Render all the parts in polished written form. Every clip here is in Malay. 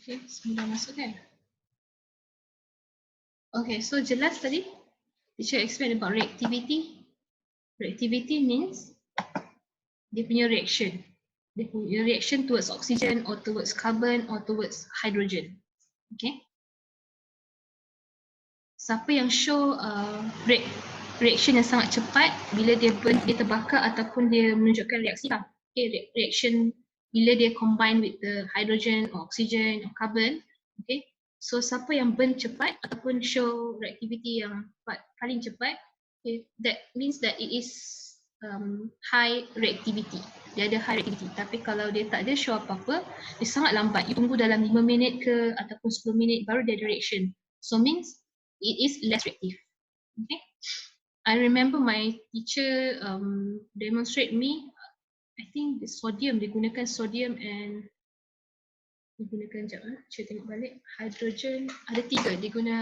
Okay, sudah masuk kan? Okay, so jelas tadi teacher explain about reactivity. Reactivity means dia punya reaction. Dia punya reaction towards oxygen or towards carbon or towards hydrogen. Okay. Siapa yang show reaction yang sangat cepat bila dia terbakar ataupun dia menunjukkan reaksi lah. Okay, reaction bila dia combine with the hydrogen or oxygen or carbon. Okay. So siapa yang burn cepat ataupun show reactivity yang paling cepat, okay, that means that it is high reactivity. Dia ada high reactivity. Tapi kalau dia tak ada show apa-apa, dia sangat lambat. You tunggu dalam 5 minit ke ataupun 10 minit baru dia ada reaction. So means it is less reactive. Okay. I remember my teacher demonstrate me. I think the sodium, dia gunakan sodium and dia gunakan sekejap saya tengok balik. Hydrogen ada 3 dia guna.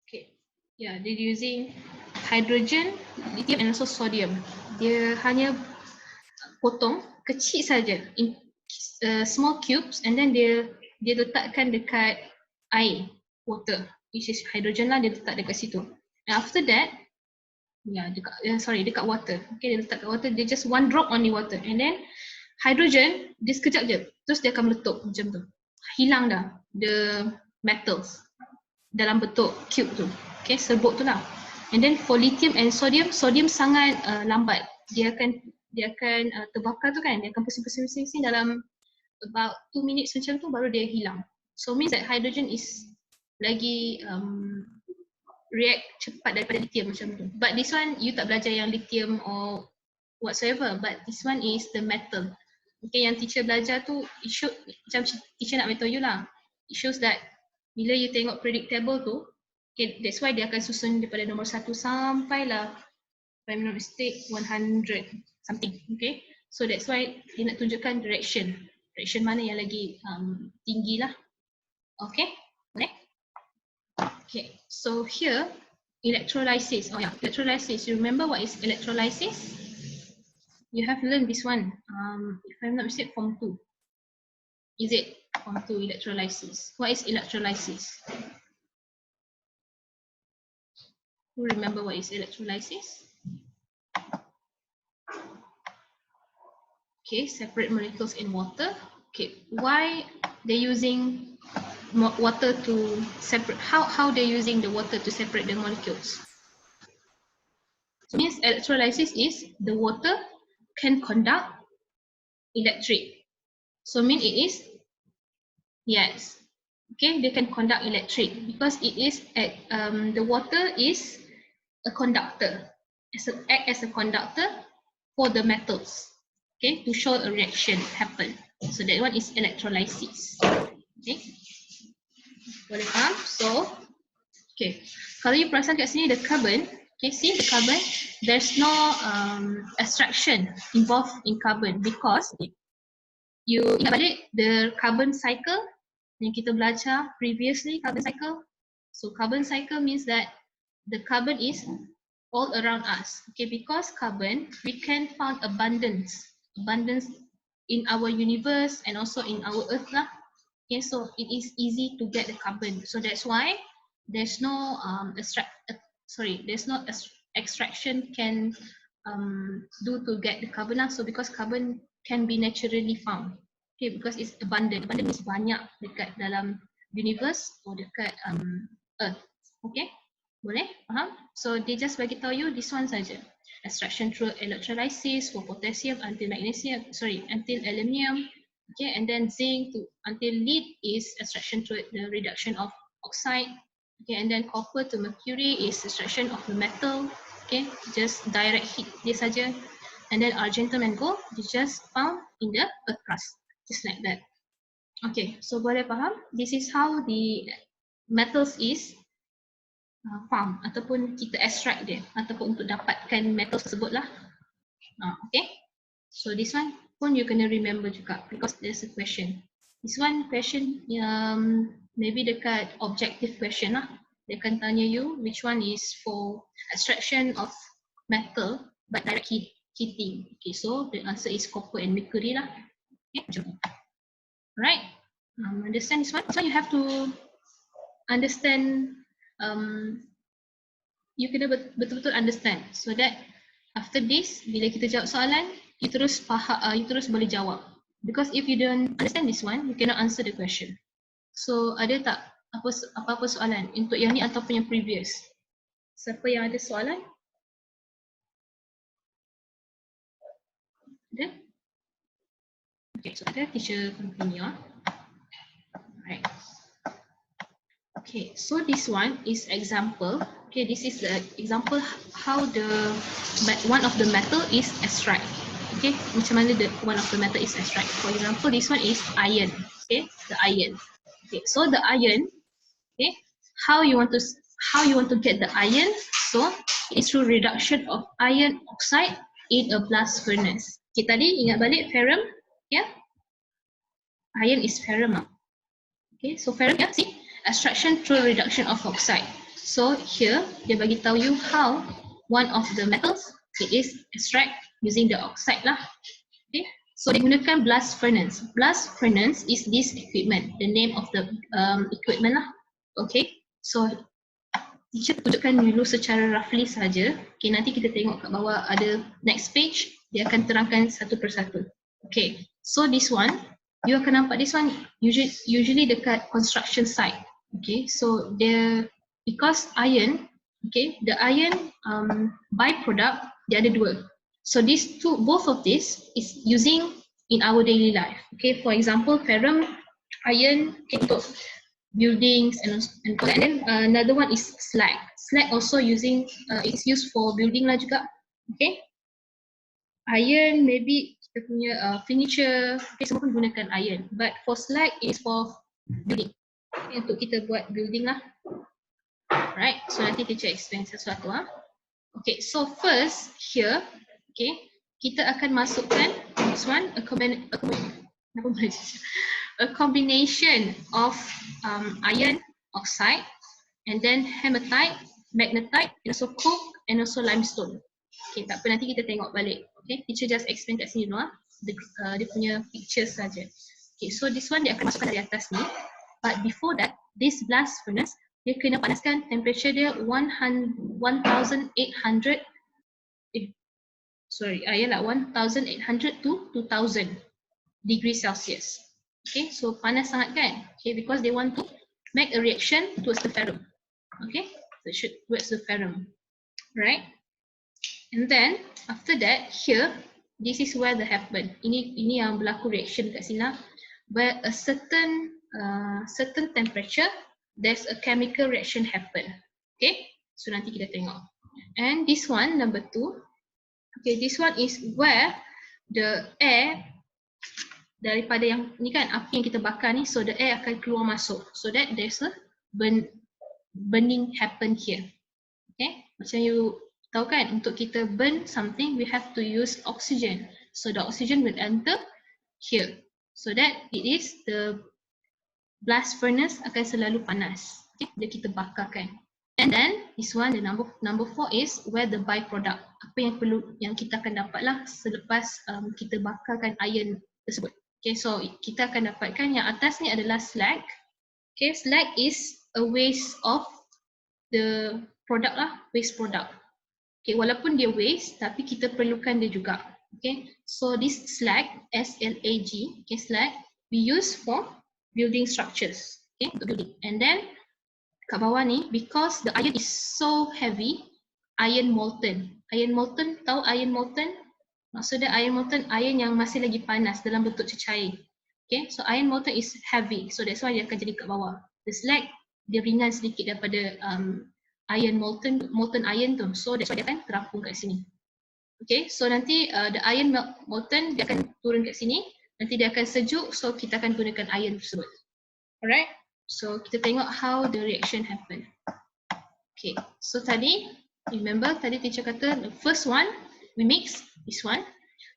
Okay. Yeah, they're using hydrogen, lithium and also sodium. Dia hanya potong kecil saja in small cubes and then dia letakkan dekat air, water, which is hydrogen lah, dia letak dekat situ. And after that, dekat water. Okay, dia letak kat water, dia just one drop on the water and then hydrogen dia sekejap je, terus dia akan meletup macam tu. Hilang dah the metals dalam bentuk cube tu. Okay, serbuk tu lah. And then for lithium and sodium, sodium sangat lambat. Dia akan terbakar tu kan, dia akan pusing-pusing dalam about 2 minutes macam tu baru dia hilang. So means that hydrogen is lagi react cepat daripada lithium macam tu. But this one you tak belajar yang lithium or whatsoever, but this one is the metal. Okay, yang teacher belajar tu it show, macam teacher nak beritahu you lah. It shows that bila you tengok periodic table tu, okay, that's why dia akan susun daripada nombor 1 sampailah, if I'm not mistake, 100 something. Okay, so that's why dia nak tunjukkan direction mana yang lagi tinggi lah. Okay, boleh? Okay, so here electrolysis. Oh yeah, electrolysis. You remember what is electrolysis? You have learned this one. If I'm not mistaken, Form 2. Is it Form 2 electrolysis? What is electrolysis? Who remember what is electrolysis? Okay, separate molecules in water. Okay, why they're using water to separate? How they're using the water to separate the molecules? So means electrolysis is the water can conduct electric. So mean it is, yes, okay, they can conduct electric because it is the water is a conductor, act as a conductor for the metals. Okay, to show a reaction happen. So that one is electrolysis. Okay, boleh faham? So, okay, kalau you perasan kat sini the carbon, okay, see the carbon, there's no extraction involved in carbon because you ingat balik the carbon cycle yang kita belajar previously, carbon cycle. So carbon cycle means that the carbon is all around us. Okay, because carbon we can find abundance in our universe and also in our earth lah. Okay, so it is easy to get the carbon. So that's why there's no extraction can do to get the carbon lah. So because carbon can be naturally found. Okay, because it's abundant. Abundant means banyak dekat dalam universe or dekat earth. Okay, boleh faham? So they just bagi tahu you this one saja. Extraction through electrolysis for potassium until aluminium. Okay, and then zinc until lead is extraction through the reduction of oxide. Okay, and then copper to mercury is extraction of the metal. Okay, just direct heat dia saja. And then argentum and gold is just found in the earth crust, just like that. Okay, so boleh faham? This is how the metals is found ataupun kita extract dia ataupun untuk dapatkan metal tersebut lah. Okay, so this one pun you kena remember juga because there's a question. This one question maybe dekat objective question lah. Dia akan tanya you which one is for extraction of metal but direct heat. heating. Okay, so the answer is copper and mercury lah. Okay, macam tu. Alright, understand this one? So you have to understand, you kena betul-betul understand so that after this, bila kita jawab soalan, you terus faham, you terus boleh jawab. Because if you don't understand this one, you cannot answer the question. So ada tak apa-apa soalan untuk yang ni ataupun yang previous? Siapa yang ada soalan? Ada? Okay, so ada, teacher continue. Alright. Okay, so this one is example. Okay, this is the example how one of the metal is extract. Okay, macam mana one of the metal is extract. For example, this one is iron. Okay, the iron. Okay, so the iron. Okay, how you want to get the iron? So it's through reduction of iron oxide in a blast furnace. Okay, tadi ingat balik ferrum, yeah? Iron is ferrum. Okay, so ferrum, yeah, see? Extraction through reduction of oxide. So here, dia bagi tahu you how one of the metals it is extract using the oxide lah. Okay, so dia gunakan blast furnace. Blast furnace is this equipment, the name of the equipment lah. Okay, so teacher tunjukkan dulu secara roughly saja. Okay, nanti kita tengok kat bawah ada next page, dia akan terangkan satu persatu. Okay, so this one, you akan nampak this one usually dekat construction site. Okay, so because iron, okay, the iron byproduct dia ada dua. So both of this is using in our daily life. Okay, for example, ferrum, iron, okay, untuk buildings and then another one is slag. Slag also it's used for building lah juga. Okay, iron maybe kita punya furniture, okay, semua pun gunakan iron. But for slag it is for building. Okay, untuk kita buat building lah. Right, so nanti teacher explain sesuatu lah. Okay, so first here, okay, kita akan masukkan this one a combination of iron oxide and then hematite, magnetite, and also coke and also limestone. Okay, tak apa, nanti kita tengok balik. Okay, teacher just explain kat sini dulu lah. Dia punya pictures saja. Okay, so this one dia akan masukkan dari atas ni. But before that, this blast furnace, dia kena panaskan temperature dia 1800 to 2000 degrees Celsius. Okay, so panas sangat kan? Okay, because they want to make a reaction towards the ferrum. Okay, so towards the ferrum, right? And then after that, here, this is where the happen. Ini yang berlaku reaction kat sini. Where a certain temperature, there's a chemical reaction happen. Okay, so nanti kita tengok. And this one, number 2. Okay, this one is where the air daripada yang ni kan api yang kita bakar ni, so the air akan keluar masuk, so that there's a burning happen here. Okay, macam you tahu kan, untuk kita burn something we have to use oxygen, so the oxygen will enter here, so that it is the blast furnace akan selalu panas. Okay, bila kita bakarkan. And then this one, the number 4 is where the byproduct, apa yang kita akan dapatlah selepas kita bakarkan iron tersebut. Okay, so kita akan dapatkan yang atas ni adalah slag. Okay, slag is a waste of the product lah, waste product. Okay, walaupun dia waste, tapi kita perlukan dia juga. Okay, so this slag, S-L-A-G, okay, slag, we use for building structures. Okay, untuk building. And then kat bawah ni, because the iron is so heavy, iron molten. Iron molten, tahu iron molten? Maksudnya iron molten, iron yang masih lagi panas dalam bentuk cecair. Okay, so iron molten is heavy, so that's why dia akan jadi kat bawah. The slag, dia ringan sedikit daripada iron molten iron tu, so that's why dia akan terapung kat sini. Okay, so nanti the iron molten dia akan turun kat sini, nanti dia akan sejuk, so kita akan gunakan iron tersebut. Alright, so kita tengok how the reaction happen. Okay, so tadi, remember tadi teacher kata the first one, we mix this one,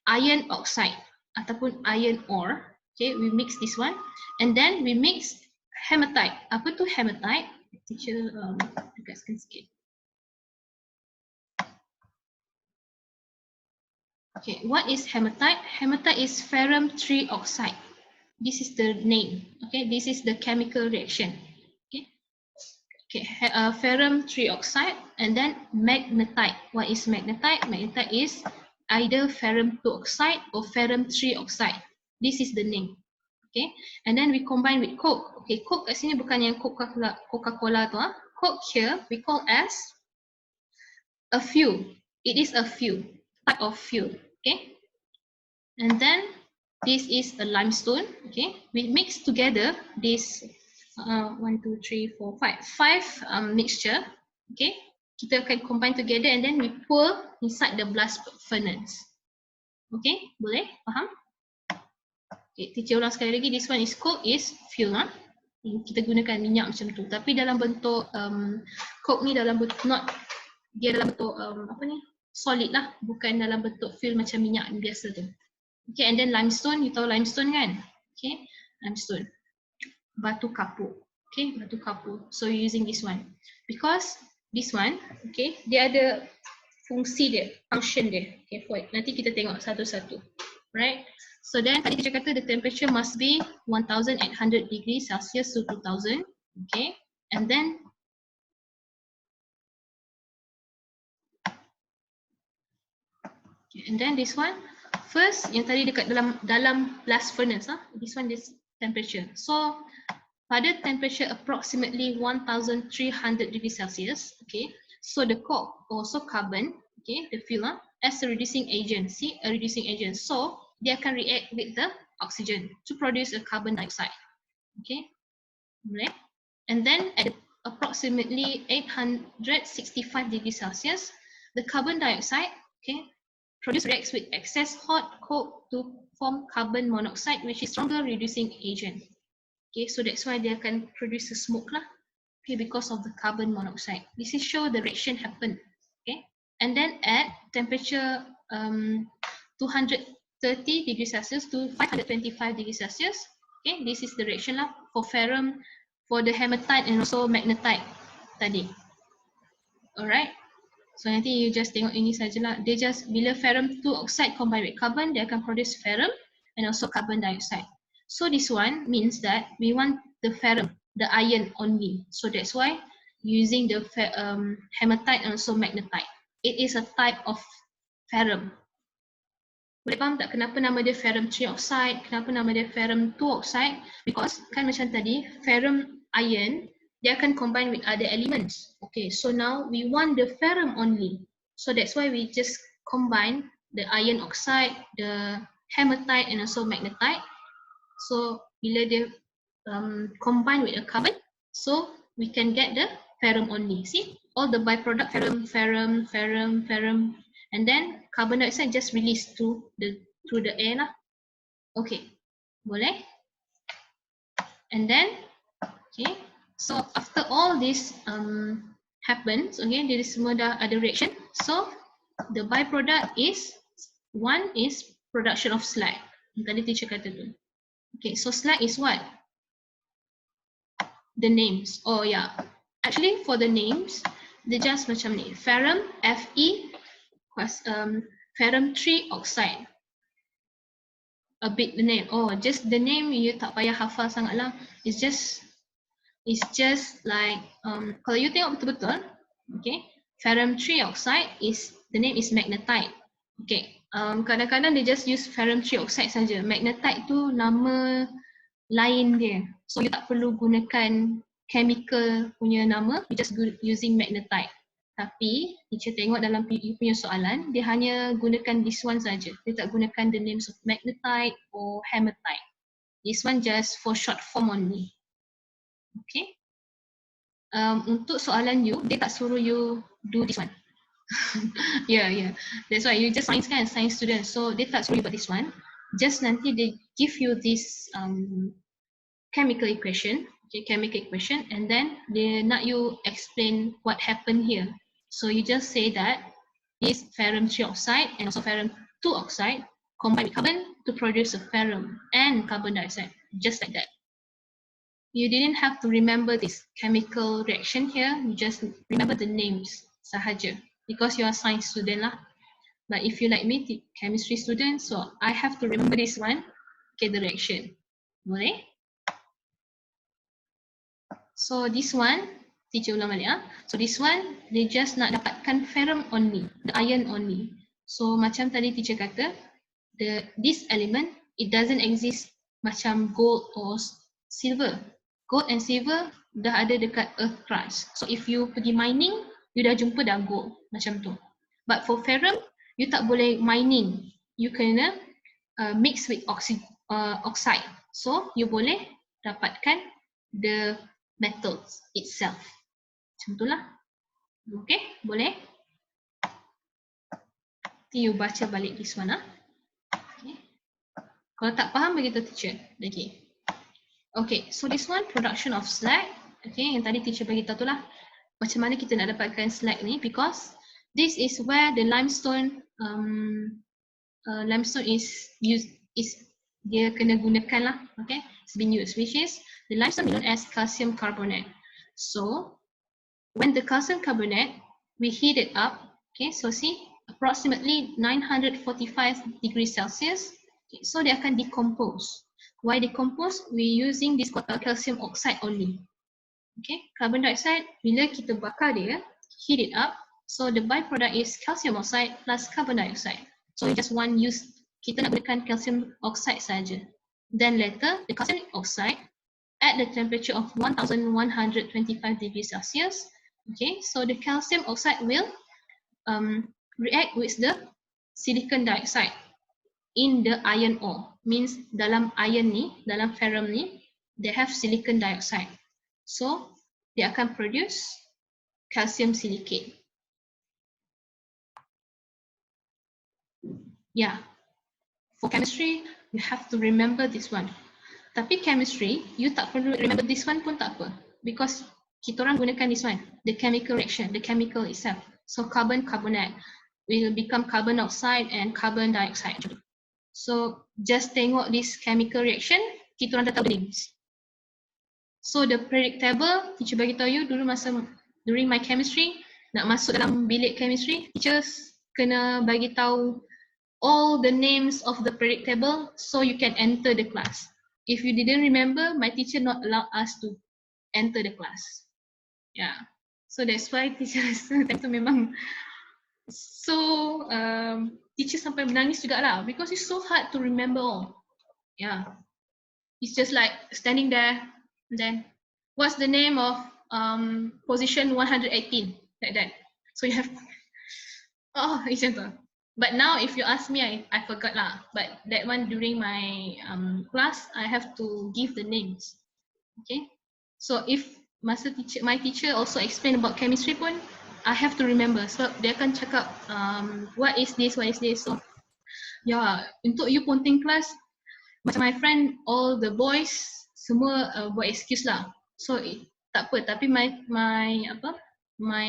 iron oxide ataupun iron ore. Okay, we mix this one, and then we mix hematite. Apa tu hematite? Teacher tegaskan sikit. Okay, what is hematite? Hematite is ferrum trioxide. This is the name. Okay, this is the chemical reaction. Okay, okay, ferrum trioxide, and then magnetite. What is magnetite? Magnetite is either ferrum 2 oxide or ferrum 3 oxide. This is the name. Okay, and then we combine with coke. Okay, coke kat sini bukan yang Coca-Cola tu. Coke here we call as a fuel. It is a fuel, type of fuel. Okay, and then this is a limestone. Okay, we mix together this 1, 2, 3, 4, 5 mixture. Okay, kita akan combine together and then we pour inside the blast furnace. Okay, boleh? Faham? Okay, teacher ulang sekali lagi. This one is coke, is fuel. Kita gunakan minyak macam tu. Tapi dalam bentuk coke ni dalam bentuk dia dalam bentuk apa ni? Solid lah, bukan dalam bentuk fuel macam minyak biasa tu. Okay, and then limestone, you tahu limestone kan? Okay, limestone. Batu kapur. Okay, batu kapur. So you're using this one. Because this one, okay, dia ada fungsi dia, function dia. Okay, for it. Nanti kita tengok satu-satu. Right? So then tadi kita kata the temperature must be 1800 degrees Celsius to 2000. Okay, and then this one, first yang tadi dekat dalam blast furnace, this one this temperature. So pada temperature approximately 1300 degrees Celsius, okay, so the coke also carbon, okay, the fuel as a reducing agent. See, a reducing agent. So dia akan react with the oxygen to produce a carbon dioxide. Okay, right? And then at approximately 865 degrees Celsius, the carbon dioxide, okay, reacts with excess hot coke to form carbon monoxide, which is stronger reducing agent. Okay, so that's why they can produce a smoke lah. Okay, because of the carbon monoxide. This is show the reaction happen. Okay, and then at temperature 230 degrees Celsius to 525 degrees Celsius. Okay, this is the reaction lah for ferrum, for the hematite and also magnetite tadi. Alright. So nanti you just tengok ini sajalah. Dia just bila ferrum 2 oxide combine with carbon, dia akan produce ferrum and also carbon dioxide. So this one means that we want the ferrum, the iron only. So that's why using the hematite and also magnetite. It is a type of ferrum. Boleh faham tak kenapa nama dia ferrum 3 oxide, kenapa nama dia ferrum 2 oxide? Because kan macam tadi, ferrum iron, dia akan combine with other elements. Okay, so now we want the ferrum only. So that's why we just combine the iron oxide, the hematite and also magnetite. So bila dia combine with a carbon, so we can get the ferrum only. See, all the byproduct ferrum, and then carbon dioxide just released through the air lah. Okay, boleh? And then, okay, so after all this happens, okay, there is semua dah ada reaction. So the byproduct is, one is production of slag. Tadi teacher kata tu. Okay, so slag is what? The names. Oh yeah. Actually for the names, they just macam ni. Ferrum Fe, ferrum 3 oxide. A bit the name. Oh, just the name you tak payah hafal sangat lah. It's just like kalau you tengok betul-betul, okay, ferrum 3 oxide is the name is magnetite. Okay, kadang-kadang they just use ferrum 3 oxide saja. Magnetite tu nama lain dia. So you tak perlu gunakan chemical punya nama, you just using magnetite. Tapi teacher tengok dalam you punya soalan, dia hanya gunakan this one saja. Dia tak gunakan the names of magnetite or hematite. This one just for short form only. Okay. Untuk soalan you, dia tak suruh you do this one. Yeah. That's why you just science kan, science student. So they tak suruh you buat this one. Just nanti they give you this chemical equation, okay, chemical equation, and then they nak you explain what happened here. So you just say that this ferrum 3 oxide and also ferrum 2 oxide combine with carbon to produce a ferrum and carbon dioxide, just like that. You didn't have to remember this chemical reaction here, you just remember the names sahaja, because you are science student lah. But if you like me, chemistry student, so I have to remember this one. Okay, the reaction. Boleh? So this one, teacher ulang balik. So this one, they just nak dapatkan ferrum only, the iron only. So macam tadi teacher kata, this element, it doesn't exist macam gold or silver. Gold and silver dah ada dekat earth crust. So if you pergi mining, you dah jumpa dah gold macam tu. But for ferrum, you tak boleh mining. You kena mix with oxide. So you boleh dapatkan the metals itself. Macam tu lah. Okay, boleh? Nanti you baca balik this one. Okay. Kalau tak faham, beritahu teacher. Okay, so this one, production of slag. Okay, yang tadi teacher beritahu tu lah. Macam mana kita nak dapatkan slag ni, because this is where the limestone is used, dia kena gunakan lah. Okay, it's been used, which is the limestone known as calcium carbonate. So when the calcium carbonate, we heat it up. Okay, so see, approximately 945 degrees Celsius. Okay, so they akan decompose. Why decompose? We're using this calcium oxide only. Okay, carbon dioxide, bila kita bakar dia, heat it up, so the byproduct is calcium oxide plus carbon dioxide. So we just one use, kita nak gunakan calcium oxide saja. Then later, the calcium oxide at the temperature of 1125 degrees Celsius. Okay, so the calcium oxide will react with the silicon dioxide in the iron ore. Means dalam iron ni, dalam ferrum ni, they have silicon dioxide. So they akan produce calcium silicate. Yeah, for chemistry, you have to remember this one. Tapi chemistry, you tak perlu remember this one pun tak apa. Because kita orang gunakan this one, the chemical reaction, the chemical itself. So carbon carbonate will become carbon oxide and carbon dioxide. So just tengok this chemical reaction, kita orang dah tahu names. So the periodic table, teacher bagi tahu you dulu masa during my chemistry, nak masuk dalam bilik chemistry, teachers kena bagi tahu all the names of the periodic table so you can enter the class. If you didn't remember, my teacher not allow us to enter the class. Yeah, so that's why teacher time tu memang so teacher sampai menangis juga lah because it's so hard to remember all. Yeah, it's just like standing there and then what's the name of position 118 like that. So you have it's simple. But now if you ask me, I forgot lah. But that one during my class, I have to give the names. Okay. So if my teacher also explain about chemistry pun, I have to remember. So dia akan cakap what is this, what is this. So yeah, untuk you ponting class, macam my friend, all the boys semua buat excuse lah. So tak apa. Tapi my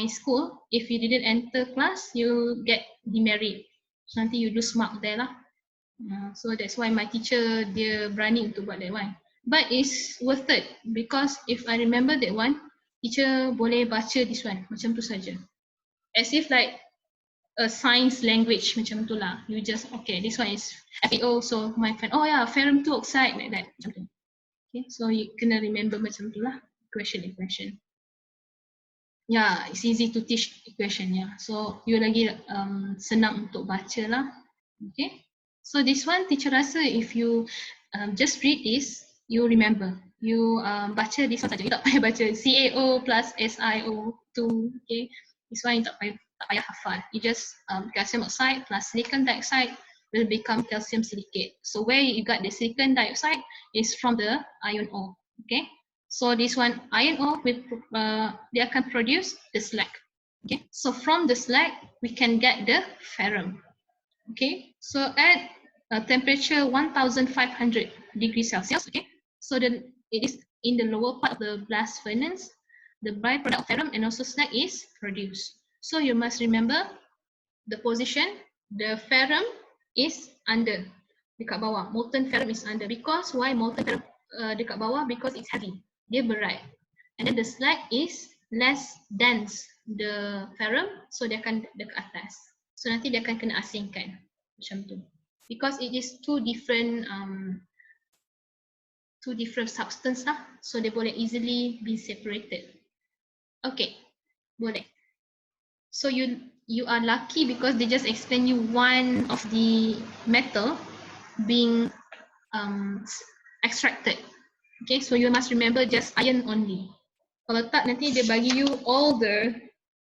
school, if you didn't enter class, you get demerit. So nanti you lose mark there lah. So that's why my teacher dia berani untuk buat that one. But it's worth it because if I remember that one, teacher boleh baca this one macam tu saja. As if like a science language macam tu lah. You just okay, this one is FeO, so my friend, oh yeah, ferrum 2 oxide like that macam tu. Okay, so you kena remember macam tu lah. Equation. Yeah, it's easy to teach equation. Yeah, so you lagi senang untuk baca lah. Okay, so this one teacher rasa if you just read this, you remember. You baca this one saja. You tak payah baca CaO plus SiO2. Okay, this one you tak payah hafal. You just calcium oxide plus silicon dioxide will become calcium silicate. So where you got the silicon dioxide is from the iron ore. Okay. So this one, iron ore, they can produce the slag. Okay, so from the slag, we can get the ferrum. Okay, so at temperature 1500 degrees Celsius, okay, so then it is in the lower part of the blast furnace, the byproduct of ferrum and also slag is produced. So you must remember the position, the ferrum is under, dekat bawah, molten ferrum is under. Because why molten ferrum dekat bawah? Because it's heavy. Dia berat, and then the slag is less dense the ferrum, so dia akan dekat atas. So So nanti dia akan kena asingkan macam tu. Because it is two different substance lah. So dia boleh easily be separated. Okay, boleh. So you are lucky because they just explain you one of the metal being extracted. Okay, so you must remember just iron only. Kalau tak nanti dia bagi you all the,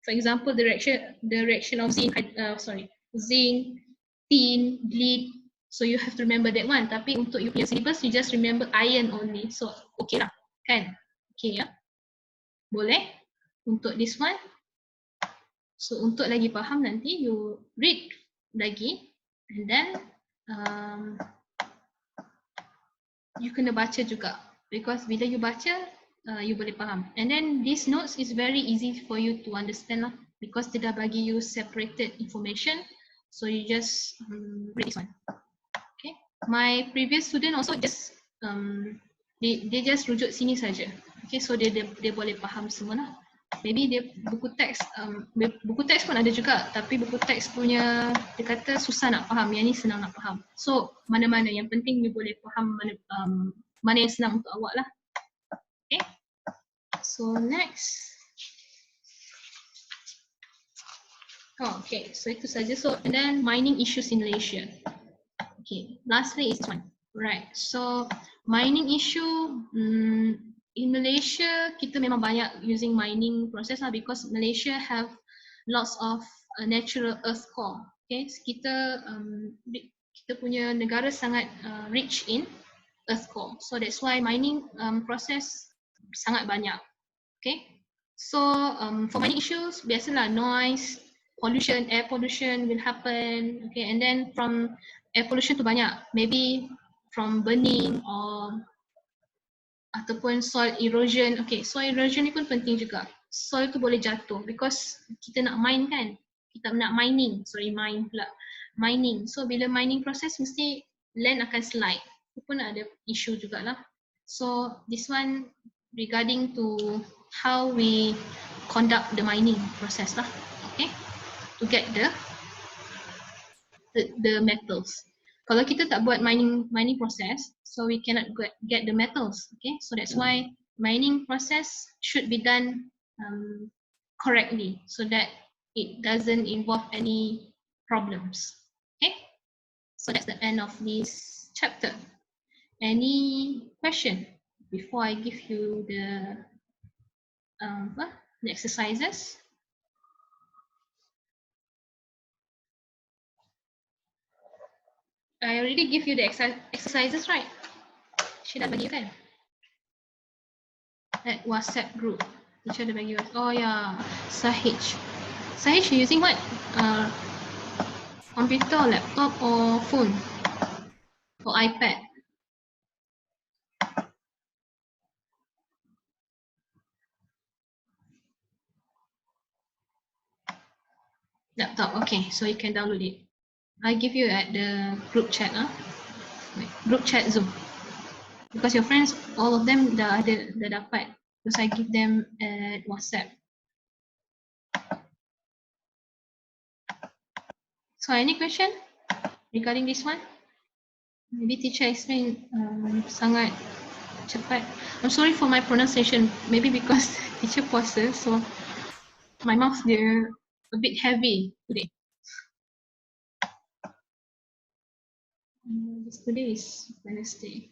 for example, the reaction of zinc, zinc, tin, lead. So you have to remember that one. Tapi untuk you punya syllabus, you just remember iron only. So okay lah, kan? Okay ya, boleh untuk this one. So untuk lagi faham nanti you read lagi and then you kena baca juga because bila you baca you boleh faham. And then this notes is very easy for you to understand lah because dia dah bagi you separated information. So you just read this one. Okay. My previous student also just they just rujuk sini saja. Okay, so dia boleh faham semua lah. Maybe dia buku teks pun ada juga, tapi buku teks punya dia kata susah nak faham, yang ni senang nak faham. So mana-mana yang penting you boleh faham mana yang senang untuk awak lah. Okay, so next. Okay, so itu saja. So and then mining issues in Malaysia. Okay, lastly is this one. Right, so mining issue in Malaysia, kita memang banyak using mining process lah because Malaysia have lots of natural earth core. Okay, so kita punya negara sangat rich in earth core. So that's why mining process sangat banyak. Okay, so for mining issues, biasalah noise, pollution, air pollution will happen. Okay, and then from air pollution tu banyak, maybe from burning or ataupun soil erosion. Okay, soil erosion ni pun penting juga. Soil tu boleh jatuh because kita nak mine kan. Kita nak mining. Mining. So bila mining process mesti land akan slide. Itu pun ada issue jugalah. So this one regarding to how we conduct the mining process lah. Okay. To get the metals. Kalau kita tak buat mining process, so we cannot get the metals. Okay, so that's why mining process should be done correctly, so that it doesn't involve any problems. Okay, so that's the end of this chapter. Any question before I give you the exercises? I already give you the exercises, right? She dah bagi kan? At WhatsApp group. Teacher dah bagi. Oh yeah, Sahij. Sahij, you using what? Computer, laptop, or phone? Or iPad? Laptop. Okay, so you can download it. I give you at the group chat. Group chat Zoom. Because your friends, all of them dah dapat. Because I give them at WhatsApp. So any question regarding this one? Maybe teacher explain sangat cepat. I'm sorry for my pronunciation. Maybe because teacher puasa, so my mouth dia a bit heavy today. Today is Wednesday.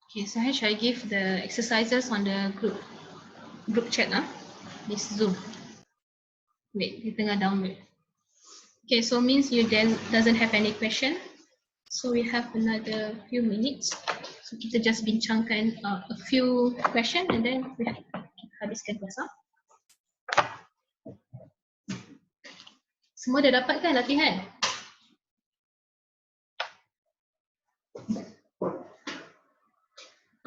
Okay, so how should I give the exercises on the group chat this Zoom. Wait, di tengah download. Okay, so means you doesn't have any question. So we have another few minutes. So kita just bincangkan a few question and then we have habiskan kelas. Semua dah dapat kan latihan?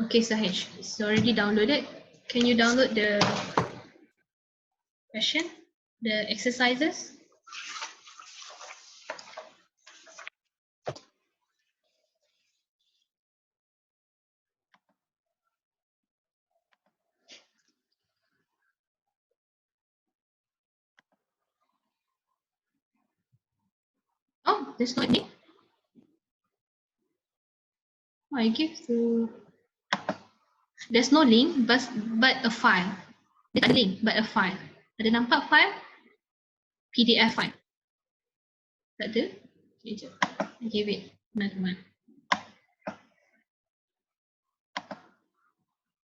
Okay, Sahij, it's already downloaded. Can you download the question the exercises. Oh, there's no link. Oh, I give to. There's no link, but a file. Dia tak ada link, but a file. Ada nampak file? PDF file. Tak ada? Okay, jap. I give it another one.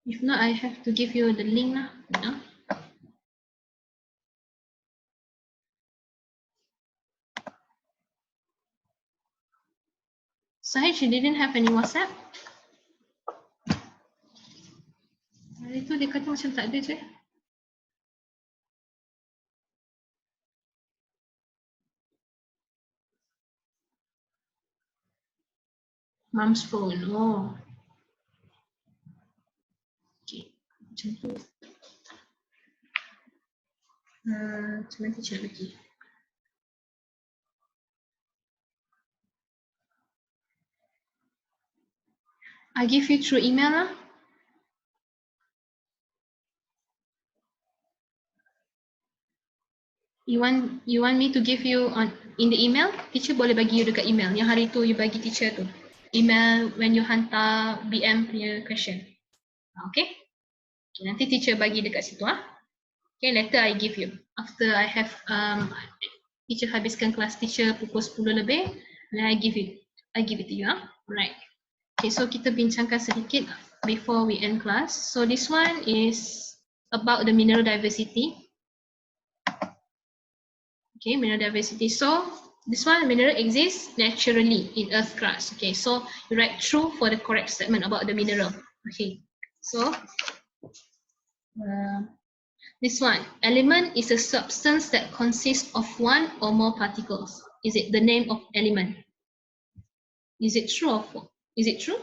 If not, I have to give you the link lah. No? Sahid, she didn't have any WhatsApp. Hari tu dia kata macam tak ada je. Mom's phone. Oh. Okay. Macam tu. Macam mana teacher lagi? I give you through email lah. You want me to give you on in the email? Teacher boleh bagi you dekat email. Yang hari tu you bagi teacher tu. Email when you hantar BM punya question. Okay? Okay, nanti teacher bagi dekat situ ah. Okay, later I give you. After I have teacher habiskan kelas teacher pukul 10 lebih, then I give it to you ah. Right. Okay, so kita bincangkan sedikit before we end class. So this one is about the mineral diversity. Okay, mineral diversity. So this one, mineral exists naturally in earth crust. Okay, so you write true for the correct statement about the mineral. Okay, so this one, element is a substance that consists of one or more particles. Is it the name of element? Is it true or false? Is it true?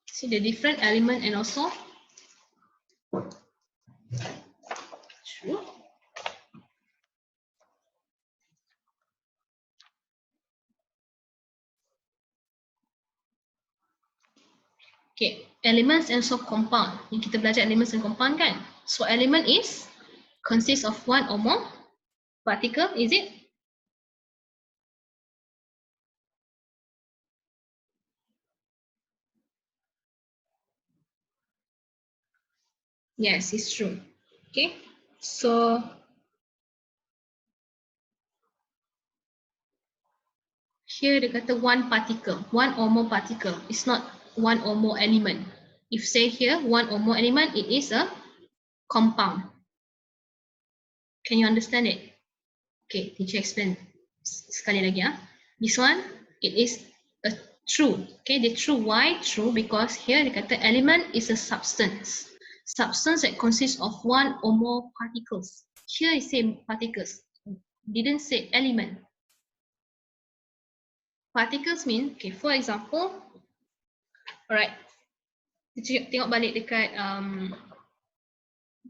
See the different element and also true. Okay, elements and so compound. Yang kita belajar elements and compound kan? So element is consists of one or more particle, is it? Yes, it's true. Okay, so here dia kata one particle, one or more particle. It's not one or more element. If say here one or more element, it is a compound. Can you understand it? Okay, teacher explain sekali lagi ah. This one, it is a true. Okay, the true. Why true? Because here dia kata element is a substance. Substance that consists of one or more particles. Here it say particles. Didn't say element. Particles mean, okay, for example, alright, kita tengok balik dekat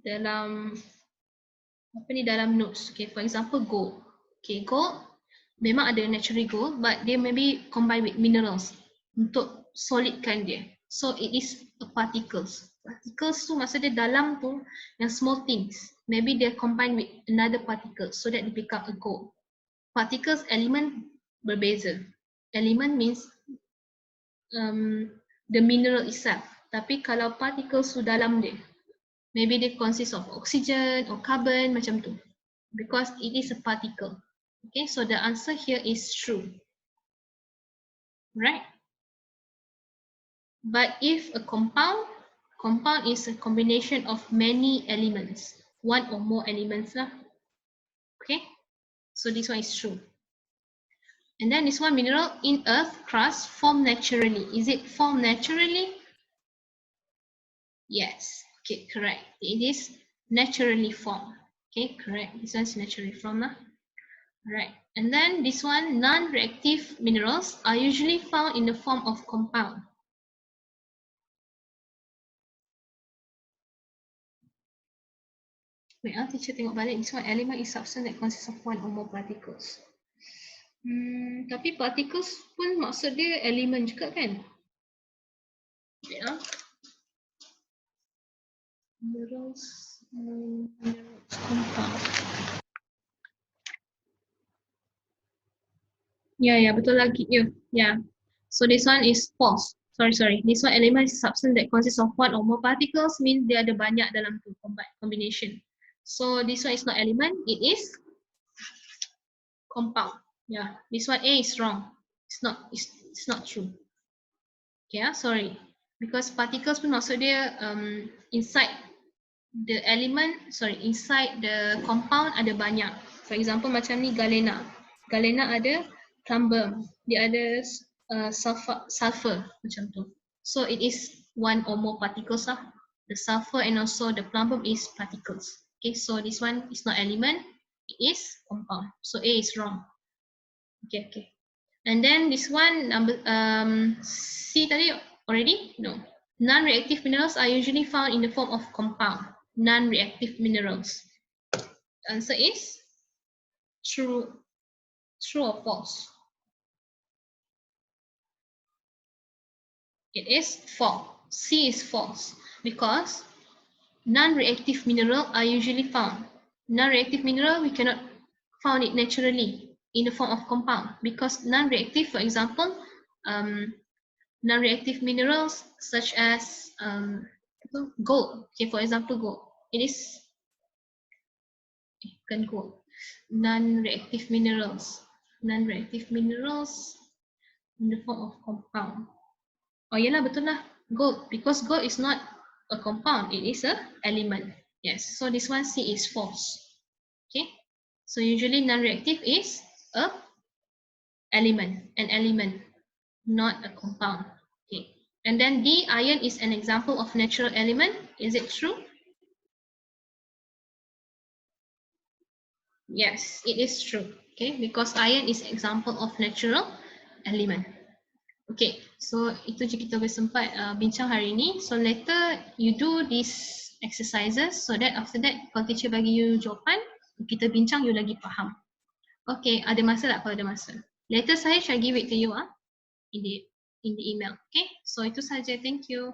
dalam apa ni, dalam notes. Okay, for example, gold. Okay, gold memang ada natural gold, but dia maybe combine with minerals untuk solidkan dia. So it is a particles. Particles tu maksud dia dalam tu yang small things. Maybe they combine with another particle so that they become a gold. Particles, element berbeza. Element means the mineral itself. Tapi kalau particles tu dalam dia, maybe they consist of oxygen or carbon macam tu. Because it is a particle. Okay, so the answer here is true. Right? But if a compound is a combination of many elements, one or more elements lah. Okay, so this one is true. And then this one, mineral in earth crust formed naturally. Is it formed naturally? Yes. Okay, correct. It is naturally formed. Okay, correct. This one is naturally formed lah. Right. And then this one, non-reactive minerals are usually found in the form of compound. Wait, teacher tengok balik. This one element is substance that consists of one or more particles. Tapi particles pun maksud dia elemen juga kan? Wait, minerals, compound. Ya, betul lagi. Ya. So this one is false. Sorry. This one element is substance that consists of one or more particles, means dia ada banyak dalam tu combination. So this one is not element, it is compound. Yeah, this one A is wrong. It's not true. Okay, sorry. Because particles pun maksud dia inside the element, inside the compound ada banyak. For example macam ni galena. Galena ada plumbum, dia ada sulfur macam tu. So it is one or more particles lah. The sulfur and also the plumbum is particles. Okay, so this one is not element, it is compound. So A is wrong. Okay. And then this one number C tadi already? No. Non-reactive minerals are usually found in the form of compound. Non-reactive minerals. The answer is true. True or false? It is false. C is false because non-reactive minerals are usually found. Non-reactive mineral, we cannot find it naturally in the form of compound because non-reactive, for example, non-reactive minerals such as gold. Okay, for example, gold. It is gold. Non-reactive minerals. Non-reactive minerals in the form of compound. Oh, yalah, betul lah. Gold, because gold is not a compound, it is a element. Yes, so this one C is false. Okay, so usually non-reactive is a element, an element, not a compound. Okay, and then D, iron is an example of natural element. Is it true? Yes, it is true. Okay, because iron is example of natural element. Okay, so itu je kita boleh sempat bincang hari ini. So later you do these exercises so that after that kalau teacher bagi you jawapan, kita bincang you lagi faham. Okay, ada masa tak kalau ada masa? Later saya shall give it to you in the email. Okay, so itu saja. Thank you.